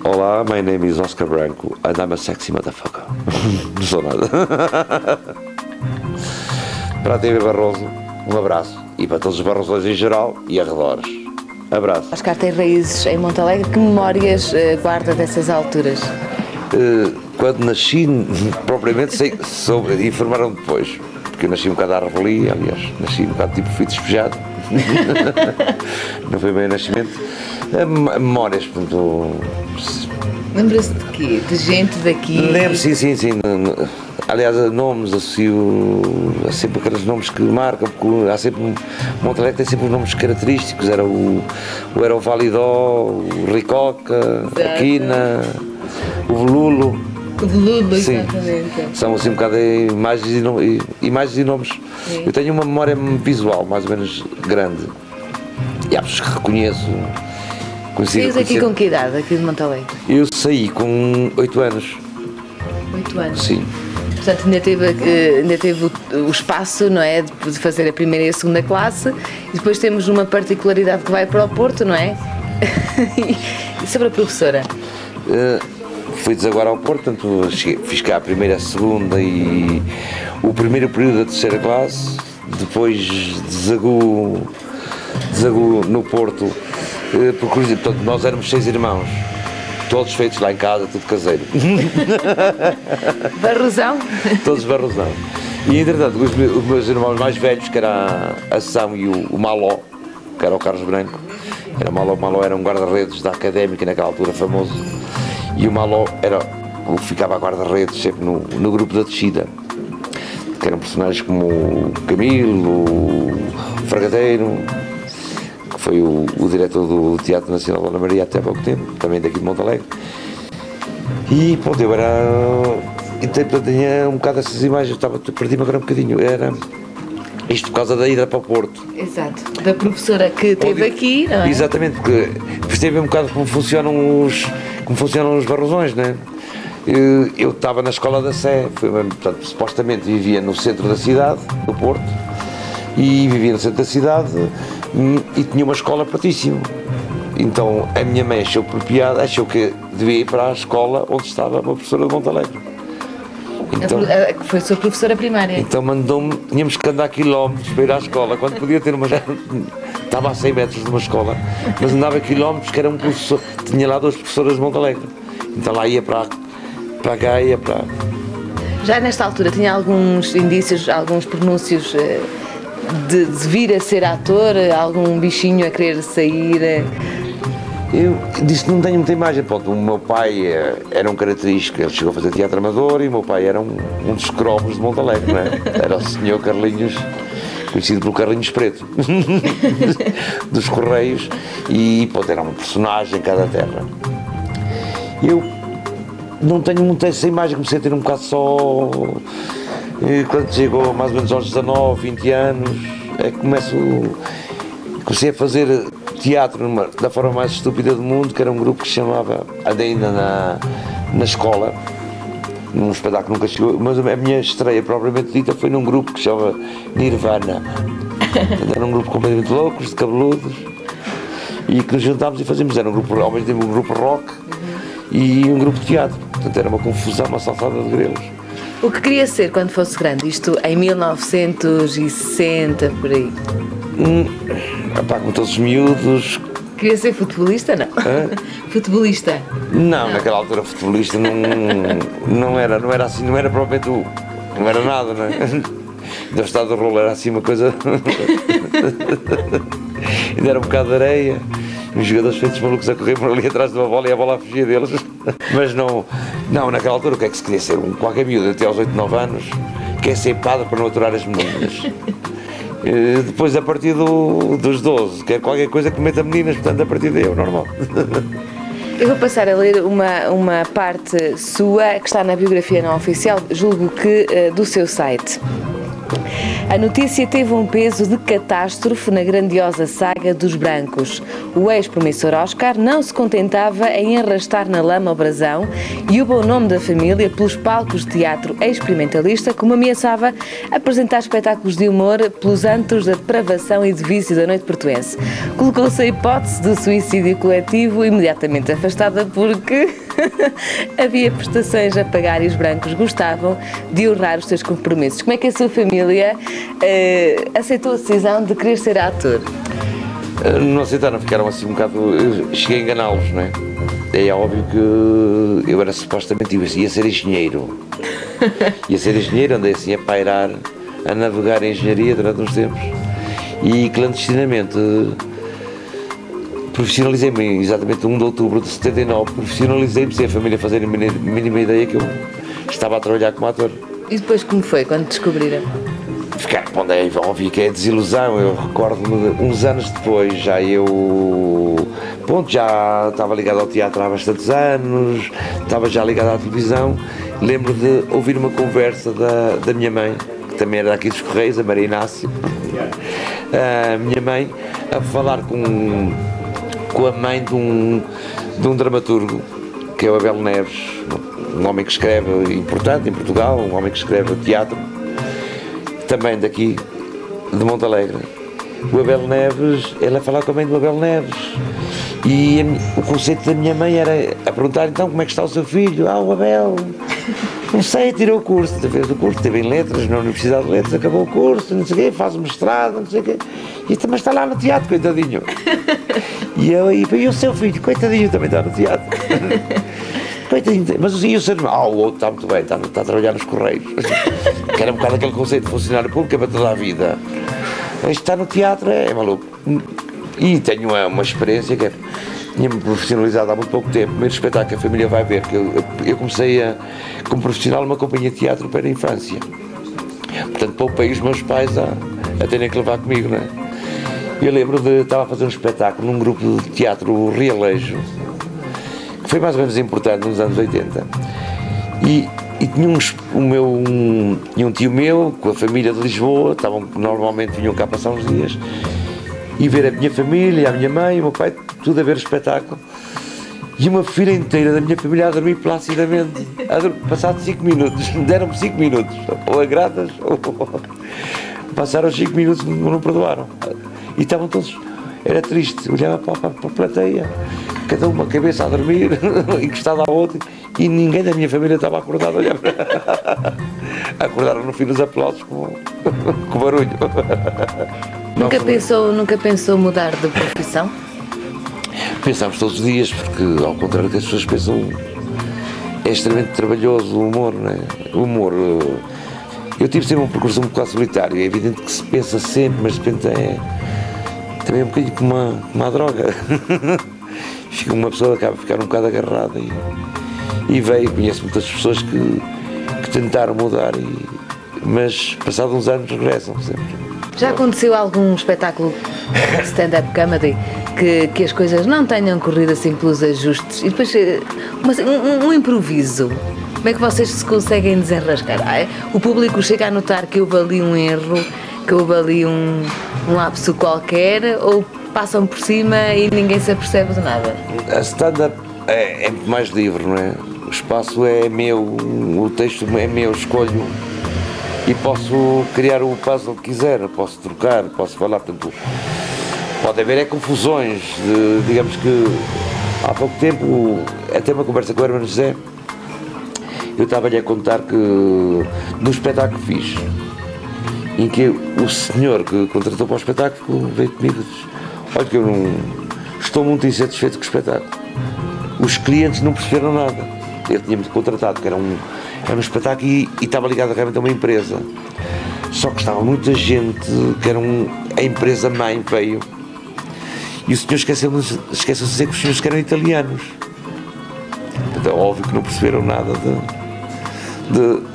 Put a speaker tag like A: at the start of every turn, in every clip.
A: Olá, my name is Oscar Branco and I'm a sexy motherfucker. Não sou nada. Para a TV Barroso, um abraço. E para todos os barrosões em geral e arredores. Abraço.
B: Oscar tem raízes em Montalegre. Que memórias guarda dessas alturas?
A: Quando nasci, propriamente informaram depois. Porque eu nasci um bocado à revelia, aliás, nasci um bocado tipo fui despejado. Não foi bem o nascimento. Memórias, portanto.
B: Lembra-se de quê? De gente daqui?
A: Lembro, sim. Aliás, nomes, associo a sempre aqueles nomes que marcam, porque há sempre. Montalegre tem sempre os nomes característicos, era o Validó, o Ricoca, a Quina, o Volulo.
B: O Volulo,
A: sim.
B: Exatamente.
A: São assim um bocado imagens e nomes. Sim. Eu tenho uma memória visual mais ou menos grande. E há pessoas que reconheço.
B: Saiu aqui com que idade, aqui de Montalegre?
A: Eu saí com 8 anos.
B: 8 anos?
A: Sim.
B: Portanto, ainda teve o espaço, não é, de fazer a primeira e a segunda classe, e depois temos uma particularidade que vai para o Porto, não é? E sobre a professora?
A: Fui agora ao Porto, portanto, fiz cá a primeira, a segunda e o primeiro período da terceira classe, depois desagou no Porto, porque portanto, nós éramos 6 irmãos. Todos feitos lá em casa, tudo caseiro.
B: Barrosão?
A: Todos barrosão. E entretanto, os meus irmãos mais velhos, que era a São e o Maló, que era o Carlos Branco, o Maló era um guarda-redes da Académica naquela altura famoso, e o Maló ficava a guarda-redes sempre no grupo da descida, que eram personagens como o Camilo, o Fragadeiro, que foi o diretor do Teatro Nacional Dona Maria até há pouco tempo, também daqui de Montalegre. E pronto, eu tinha um bocado essas imagens, perdi-me agora um bocadinho, era isto por causa da ida para o Porto.
B: Exato, da professora que esteve aqui, não é?
A: Exatamente, porque percebem um bocado como funcionam os barrosões, não é? Eu estava na escola da Sé, portanto, supostamente vivia no centro da cidade, do Porto, e vivia no centro da cidade e tinha uma escola pertíssimo. Então a minha mãe achou por piada, achou que devia ir para a escola onde estava uma professora de Montalegre. Então,
B: foi a sua professora primária.
A: Então mandou-me, tínhamos que andar quilómetros para ir à escola, quando podia ter uma. Estava a 100 metros de uma escola, mas andava quilómetros, que era um professor, tinha lá 2 professoras de Montalegre. Então lá ia para a Gaia, para.
B: Já nesta altura tinha alguns indícios, alguns pronúncios de vir a ser ator, algum bichinho a querer sair?
A: Eu disse que não tenho muita imagem. Pronto, o meu pai era um característico, ele chegou a fazer teatro amador e o meu pai era um dos cromos de Montalegre, não é? Era o senhor Carlinhos, conhecido pelo Carlinhos Preto, dos Correios, e pronto, era um personagem em cada terra. Eu não tenho muita essa imagem, comecei a ter um bocado só. Quando chegou mais ou menos aos 19, 20 anos, comecei a fazer teatro da forma mais estúpida do mundo, que era um grupo que se chamava, ainda na escola, num espetáculo que nunca chegou, mas a minha estreia propriamente dita foi num grupo que se chama Nirvana. Era um grupo completamente loucos, de cabeludos, e que nos juntámos e fazíamos, era um grupo, ao mesmo tempo um grupo rock e um grupo de teatro, portanto era uma confusão, uma saltada de grelos.
B: O que queria ser quando fosse grande? Isto em 1960, por aí?
A: Como todos os miúdos.
B: Queria ser futebolista, não? Futebolista?
A: Não, naquela altura futebolista não era assim, não era propriamente não era nada, não é? Do estado do rolo era assim uma coisa. Ainda era um bocado de areia, os jogadores feitos malucos a correr por ali atrás de uma bola e a bola a fugir deles. Mas não, naquela altura o que é que se queria ser? Qualquer miúdo até aos 8, 9 anos quer ser padre para não aturar as meninas. Depois a partir dos 12 quer qualquer coisa que meta meninas, portanto a partir daí é o normal.
B: Eu vou passar a ler uma parte sua que está na biografia não oficial, julgo que do seu site. A notícia teve um peso de catástrofe na grandiosa saga dos brancos. O ex-promissor Oscar não se contentava em arrastar na lama o brasão e o bom nome da família pelos palcos de teatro experimentalista, como ameaçava apresentar espetáculos de humor pelos antros da depravação e de vício da noite portuense. Colocou-se a hipótese do suicídio coletivo, imediatamente afastada porque havia prestações a pagar e os brancos gostavam de honrar os seus compromissos. Como é que a sua família aceitou a decisão de querer ser ator?
A: Não aceitaram, ficaram assim um bocado. Cheguei a enganá-los, não é? É óbvio que eu era supostamente ia ser engenheiro. Ia ser engenheiro, andei assim a pairar, a navegar em engenharia durante uns tempos. E clandestinamente profissionalizei-me, exatamente 1 de outubro de 79, profissionalizei-me sem a família fazer a mínima ideia que eu estava a trabalhar como ator.
B: E depois como foi, quando descobriram?
A: Ficar, bom, é óbvio que é desilusão. Eu recordo-me, uns anos depois, já já estava ligado ao teatro há bastantes anos, estava já ligado à televisão. Lembro de ouvir uma conversa da minha mãe, que também era aqui dos Correios, a Maria Inácio, a minha mãe, a falar com a mãe de um dramaturgo, que é o Abel Neves, um homem que escreve importante em Portugal, um homem que escreve teatro, também daqui de Monte Alegre. O Abel Neves, ele a falar com a mãe do Abel Neves, e o conceito da minha mãe era a perguntar: então como é que está o seu filho? O Abel, não sei, tirou o curso, fez o curso, esteve em letras, na Universidade de Letras, acabou o curso, não sei o quê, faz o mestrado, não sei o quê, e também está lá no teatro, coitadinho. E o seu filho, coitadinho, também está no teatro. Coitadinho, mas e o seu irmão? O outro está muito bem, está a trabalhar nos Correios. Que era um bocado aquele conceito de funcionário público, é para toda a vida. Este está no teatro, é maluco. E tenho uma experiência que tinha-me profissionalizado há muito pouco tempo. O primeiro espetáculo que a família vai ver, que eu comecei como profissional numa companhia de teatro para a infância. Portanto, poupei os meus pais a terem que levar comigo, não é? Eu lembro estava a fazer um espetáculo num grupo de teatro Realejo, que foi mais ou menos importante nos anos 80, e tinha tinha um tio meu com a família de Lisboa, normalmente vinham cá passar uns dias, e ver a minha família, a minha mãe, o meu pai, tudo a ver o espetáculo, e uma filha inteira da minha família a dormir placidamente, passado 5 minutos, deram-me 5 minutos, ou agradas, ou passaram 5 minutos e não perdoaram, e estavam todos, era triste, olhava para a plateia, cada uma cabeça a dormir, encostada à outra, e ninguém da minha família estava acordado a olhar para... Acordaram no fim dos aplausos com barulho.
B: Nunca pensou mudar de profissão?
A: Pensámos todos os dias, porque ao contrário do que as pessoas pensam, é extremamente trabalhoso o humor, não é? O humor, eu tive sempre um percurso um bocado solitário, é evidente que se pensa sempre, mas de repente também é um bocadinho como uma droga. Fica uma pessoa acaba a ficar um bocado agarrada e conheço muitas pessoas que tentaram mudar, mas passados uns anos regressam sempre.
B: Já aconteceu algum espetáculo de stand-up comedy que as coisas não tenham corrido assim pelos ajustes e depois um improviso? Como é que vocês se conseguem desenrascar? O público chega a notar que houve ali um erro, que houve ali um lapso qualquer, ou passam por cima e ninguém se apercebe de nada?
A: A stand-up é muito mais livre, não é? O espaço é meu, o texto é meu, escolho e posso criar o puzzle que quiser, posso trocar, posso falar, portanto, pode haver confusões, digamos que há pouco tempo, até uma conversa com o Hermano José, eu estava-lhe a contar que do espetáculo que fiz, em que o senhor que contratou para o espetáculo veio comigo e disse: olha que eu não estou muito insatisfeito com o espetáculo. Os clientes não perceberam nada. Ele tinha-me contratado, que era um espetáculo e estava ligado realmente a uma empresa. Só que estava muita gente, que era a empresa mãe veio. E o senhor esqueceu-se de dizer que os senhores que eram italianos. Portanto, é óbvio que não perceberam nada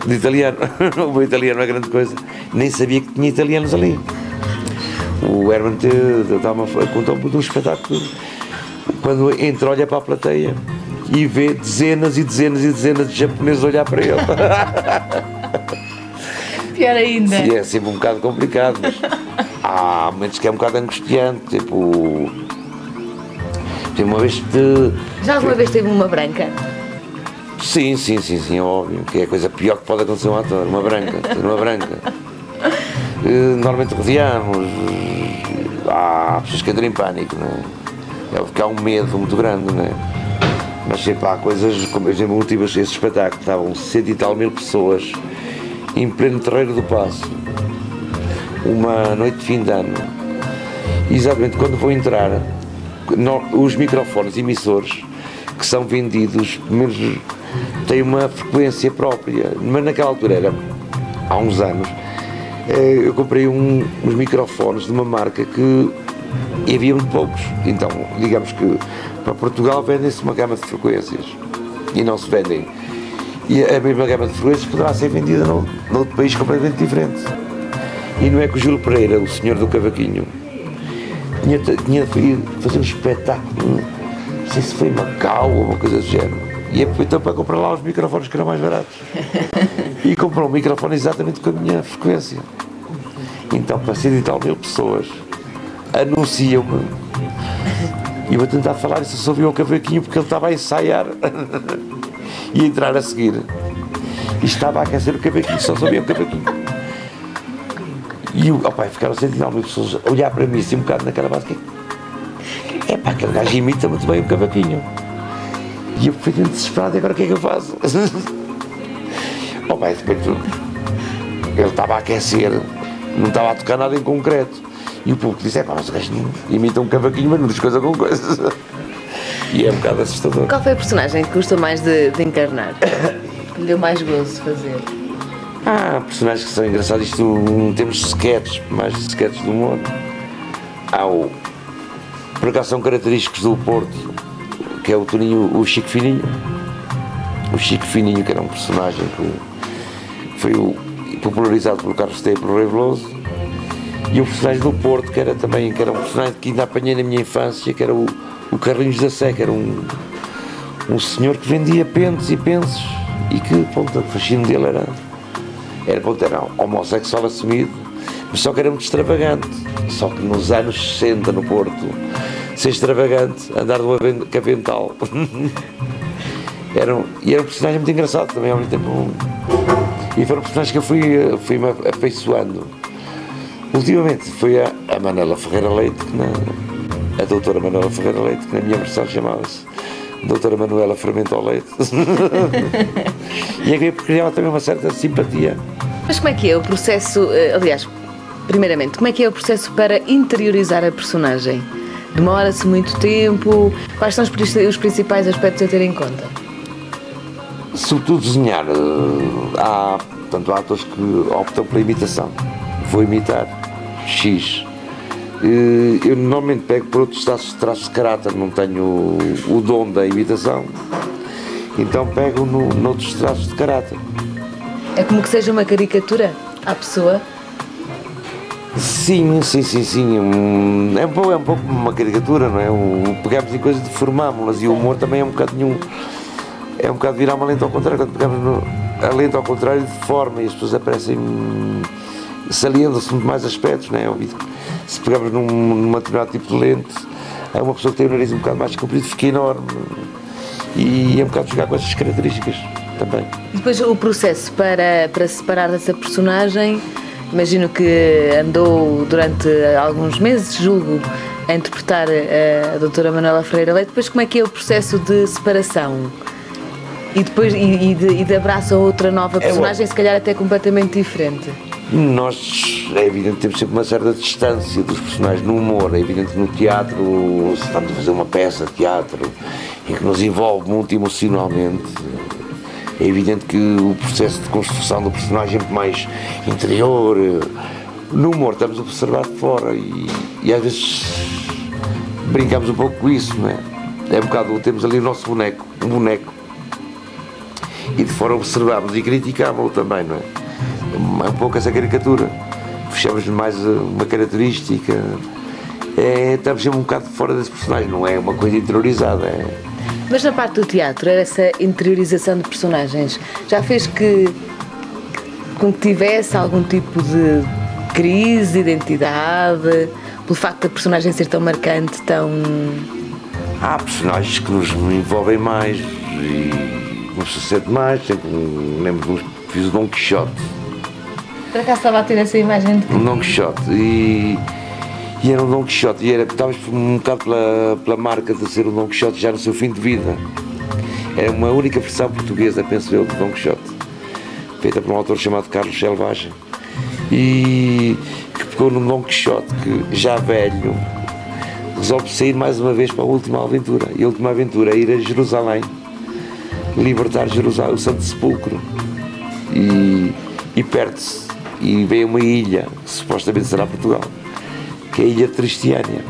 A: de italiano. O meu italiano é grande coisa. Nem sabia que tinha italianos ali. O Herman contou-me de um espetáculo, quando entra, olha para a plateia e vê dezenas e dezenas e dezenas de japoneses olhar para ele.
B: Pior ainda.
A: E é sempre um bocado complicado, mas há momentos que é um bocado angustiante, tipo. Tem uma vez que.
B: Já alguma vez teve uma branca?
A: Sim, óbvio, que é a coisa pior que pode acontecer a um ator, uma branca, ter uma branca. Normalmente rodeamos, há pessoas que entram em pânico, não é? É porque há um medo muito grande, não é? Mas sempre há coisas, como por exemplo, tive esse espetáculo, estavam 100 e tal mil pessoas em pleno terreiro do Paço, uma noite de fim de ano. Exatamente quando vou entrar, os microfones emissores que são vendidos, pelo menos têm uma frequência própria, mas naquela altura era, há uns anos, eu comprei uns microfones de uma marca que havia muito poucos, então digamos que para Portugal vendem-se uma gama de frequências e não se vendem, e a mesma gama de frequências poderá ser vendida noutro país completamente diferente. E não é que o Júlio Pereira, o senhor do cavaquinho, tinha ido fazer um espetáculo, não sei se foi em Macau ou uma coisa do género, e aproveitou para comprar lá os microfones que eram mais baratos e comprou um microfone exatamente com a minha frequência. Então para 100 e tal mil pessoas anunciam-me e vou tentar falar, e só ouviu o cavaquinho porque ele estava a ensaiar e a entrar a seguir e estava a aquecer o cavaquinho, só ouvia o cavaquinho. E ficaram 100 e tal mil pessoas a olhar para mim assim um bocado naquela base, é pá, aquele gajo imita muito bem o cavaquinho. E eu fui desesperado, e agora o que é que eu faço? De repente ele estava a aquecer, não estava a tocar nada em concreto. E o público disse, mas o gajo imita um cavaquinho, mas não diz coisa com coisa. E é um bocado assustador.
B: Qual foi a personagem que gostou mais de encarnar? Que lhe deu mais gozo de fazer?
A: Personagens que são engraçados. Isto temos sketches, mais sketches de humor. Por acaso são característicos do Porto, que é o Toninho, o Chico Fininho. O Chico Fininho, que era um personagem que foi popularizado pelo Carlos T e pelo Rei Veloso. E o personagem do Porto, que era um personagem que ainda apanhei na minha infância, que era o Carlinhos da Sé, que era um senhor que vendia pentes e pensos, e que, o fascínio dele era homossexual assumido, mas só que era muito extravagante. Só que nos anos 60 no Porto, ser extravagante, andar de um cavental, era um personagem muito engraçado também ao mesmo tempo. E foram personagens que eu fui-me afeiçoando. Ultimamente foi a Manuela Ferreira Leite, a doutora Manuela Ferreira Leite, que na minha versão chamava-se doutora Manuela Fermentou Leite. E acabei por criar também uma certa simpatia.
B: Mas como é que é o processo, aliás, primeiramente, como é que é o processo para interiorizar a personagem? Demora-se muito tempo? Quais são os principais aspectos a ter em conta?
A: Sobretudo desenhar. Há atores que optam pela imitação. Vou imitar X. Eu normalmente pego por outros traços de caráter, não tenho o dom da imitação, então pego noutros traços de caráter.
B: É como que seja uma caricatura à pessoa?
A: Sim. É um pouco uma caricatura, não é? Pegamos em coisas e deformámos-las, e o humor também é um bocado virar uma lente ao contrário. Quando pegamos a lente ao contrário, deforma, e as pessoas aparecem, salientam-se muito mais aspectos, não é? Se pegamos num determinado tipo de lente, é uma pessoa que tem o nariz um bocado mais comprido, fica enorme, e é um bocado jogar com essas características também.
B: E depois o processo para separar dessa personagem, imagino que andou durante alguns meses, julgo, a interpretar a doutora Manuela Ferreira Leite. Depois como é que é o processo de separação? E depois de abraço a outra nova personagem, se calhar até completamente diferente?
A: Nós, é evidente, temos sempre uma certa distância dos personagens no humor. É evidente que no teatro, se estamos a fazer uma peça de teatro em que nos envolve muito emocionalmente, é evidente que o processo de construção do personagem é muito mais interior. No humor estamos a observar de fora e às vezes brincamos um pouco com isso, não é? É um bocado, temos ali o nosso boneco, um boneco, e de fora observamos e criticámos-lo também, não é? É um pouco essa caricatura, fechamos mais uma característica, estamos sempre um bocado fora desse personagem, não é uma coisa interiorizada.
B: Mas na parte do teatro, essa interiorização de personagens já fez que com que tivesse algum tipo de crise de identidade, pelo facto da personagem ser tão marcante, tão...
A: Há personagens que nos envolvem mais e nos sucede mais. Sempre lembro que fiz o Dom Quixote.
B: Por acaso estava a ter essa imagem de...
A: Um Dom Quixote e era um Dom Quixote e estávamos um bocado pela marca de ser um Dom Quixote já no seu fim de vida. Era uma única versão portuguesa, penso eu, de Dom Quixote, feita por um autor chamado Carlos Selvagem, e que pegou num Dom Quixote que, já velho, resolve sair mais uma vez para a última aventura. E a última aventura é ir a Jerusalém, libertar Jerusalém, o Santo Sepulcro, e perde-se e vem uma ilha que supostamente será Portugal, que é a ilha de Tristiânia.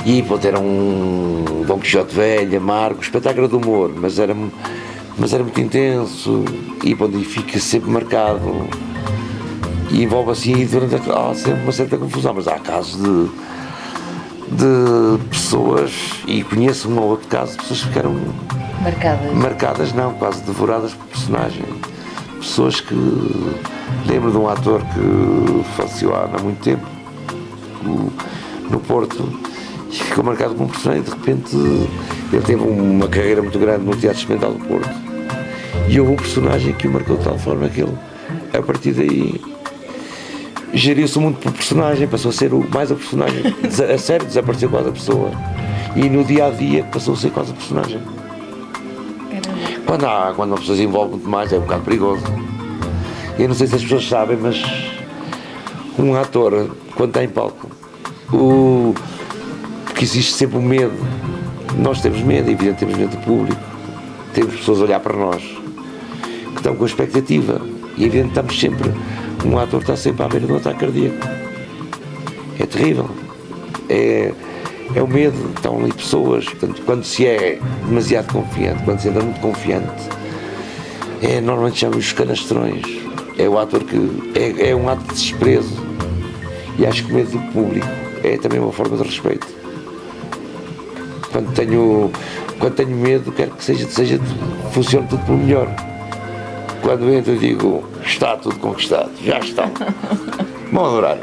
A: E pronto, era um Dom Quixote velho, amargo, espetáculo de humor, mas era muito intenso e, pronto, e fica sempre marcado e envolve assim durante sempre uma certa confusão, mas há casos de pessoas, e conheço um ou outro caso de pessoas que ficaram marcadas não, quase devoradas por personagem. Pessoas que lembro de um ator que faleceu há muito tempo no Porto e ficou marcado como um personagem. De repente ele teve uma carreira muito grande no Teatro Experimental do Porto e houve um personagem que o marcou de tal forma que ele, a partir daí, geriu-se muito por personagem, passou a ser mais a personagem, a sério, desapareceu quase a pessoa, e no dia a dia passou a ser quase a personagem. Quando a pessoa se envolve muito mais é um bocado perigoso. Eu não sei se as pessoas sabem, mas um ator, quando está em palco, porque existe sempre o medo. Nós temos medo, é evidente, temos medo do público, temos pessoas a olhar para nós que estão com expectativa, e é evidente, estamos sempre, um ator está sempre à beira de um ataque cardíaco. É terrível. É o medo, estão ali pessoas, portanto, quando se é demasiado confiante, quando se anda muito confiante, normalmente chamam os canastrões. É o ator que é um ato de desprezo, e acho que o medo do público é também uma forma de respeito. Quando tenho medo, quero que funcione tudo pelo melhor. Quando entro, digo, está tudo conquistado, já está. Bom adorar.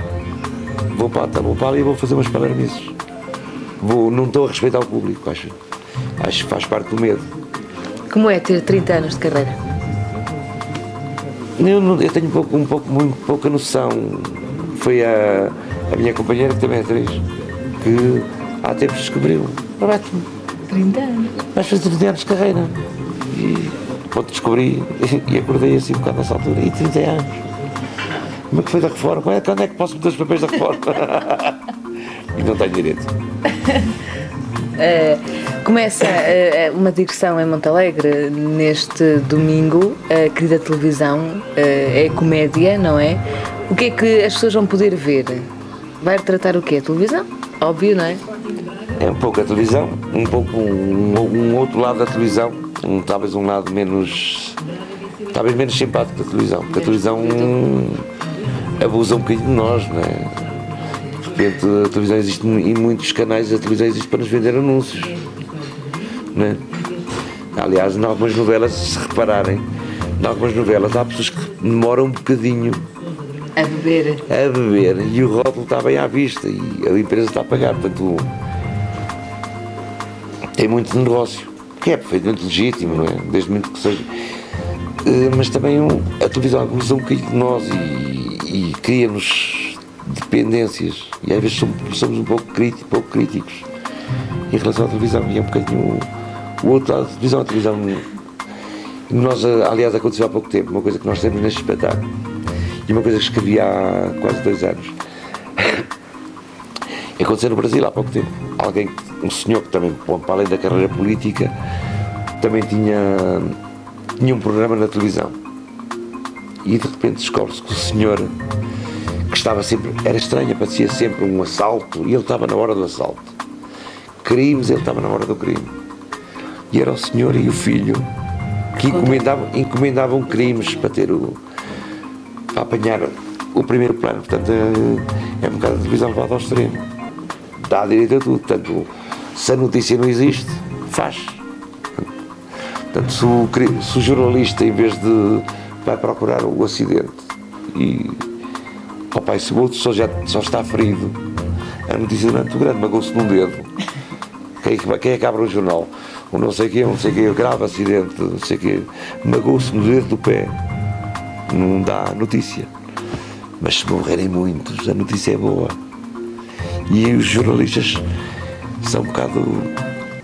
A: Vou para ali e vou fazer umas palermices. Não estou a respeitar o público, acho que faz parte do medo.
B: Como é ter 30 anos de carreira?
A: Eu tenho muito pouca noção. Foi a minha companheira, que também é atriz, que há tempos descobriu. Roberto,
B: 30 anos.
A: vais fazer 30 anos de carreira. E pronto, descobri e acordei assim um bocado nessa altura. E 30 anos. Como é que foi da reforma? Quando é que posso meter os papéis da reforma? E não tenho direito.
B: Começa uma digressão em Montalegre neste domingo. A querida televisão é comédia, não é? O que é que as pessoas vão poder ver? Vai retratar o quê? A televisão? Óbvio, não é?
A: É um pouco a televisão, um pouco um outro lado da televisão, talvez um lado menos simpático da televisão, porque a televisão abusa um bocadinho de nós, não é? De repente a televisão existe em muitos canais, a televisão existe para nos vender anúncios, não é? Aliás, em algumas novelas, se repararem, em algumas novelas há pessoas que demoram um bocadinho
B: a beber
A: e o rótulo está bem à vista e a empresa está a pagar, portanto tem muito negócio, que é perfeitamente legítimo, não é? Desde muito que seja, mas também a televisão abusa um bocadinho de nós e cria-nos dependências, e às vezes somos um pouco críticos em relação à televisão, e é um bocadinho o outro lado da televisão. A televisão, nós, aliás, aconteceu há pouco tempo, uma coisa que nós temos neste espetáculo, e uma coisa que escrevi há quase 2 anos. Aconteceu no Brasil há pouco tempo. Um senhor que também, para além da carreira política, também tinha um programa na televisão. E de repente descobre-se que o senhor, que estava sempre, era estranho, parecia sempre um assalto, e ele estava na hora do assalto. Crimes, ele estava na hora do crime. E era o senhor e o filho que encomendavam crimes para apanhar o primeiro plano. Portanto, é um bocado a televisão levada ao extremo. Dá direito a tudo. Portanto, se a notícia não existe, faz. Portanto, se o jornalista, em vez de vai procurar o acidente e, ó pai, se o outro só está ferido, a notícia não é muito grande, magoou-se num dedo. Quem é que abre o jornal? O não sei quê, grave acidente, não sei quê, magoou-se no dedo do pé. Não dá notícia. Mas se morrerem muitos, a notícia é boa. E os jornalistas são um bocado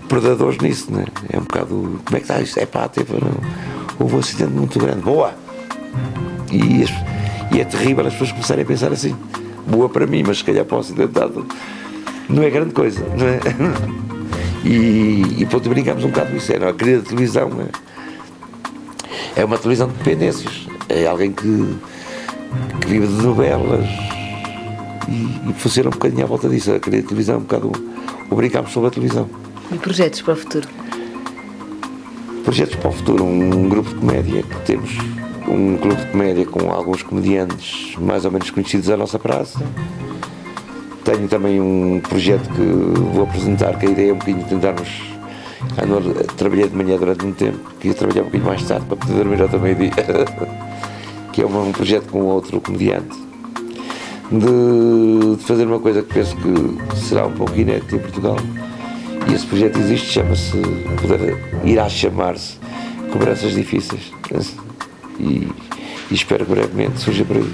A: predadores nisso, né? É um bocado. Como é que está isto? É pá, houve um acidente muito grande. Boa! E é terrível as pessoas começarem a pensar assim. Boa para mim, mas se calhar para o acidentado não é grande coisa, não é? E pronto, brincamos um bocado com isso. A querida televisão é uma televisão de dependências. É alguém que vive de novelas e funciona um bocadinho à volta disso. A querida televisão é um bocado o brincamos sobre a televisão.
B: E projetos para o futuro?
A: Projetos para o futuro, um grupo de comédia que temos, um clube de comédia com alguns comediantes mais ou menos conhecidos da nossa praça. Tenho também um projeto que vou apresentar, que a ideia é um bocadinho tentarmos. Trabalhei de manhã durante muito tempo, queria trabalhar um bocadinho mais tarde para poder dormir até meio-dia, que é um projeto com outro comediante, de fazer uma coisa que penso que será um pouco inédita em Portugal. E esse projeto existe, chama-se, irá chamar-se Cobranças Difíceis. E espero que brevemente surja por aí.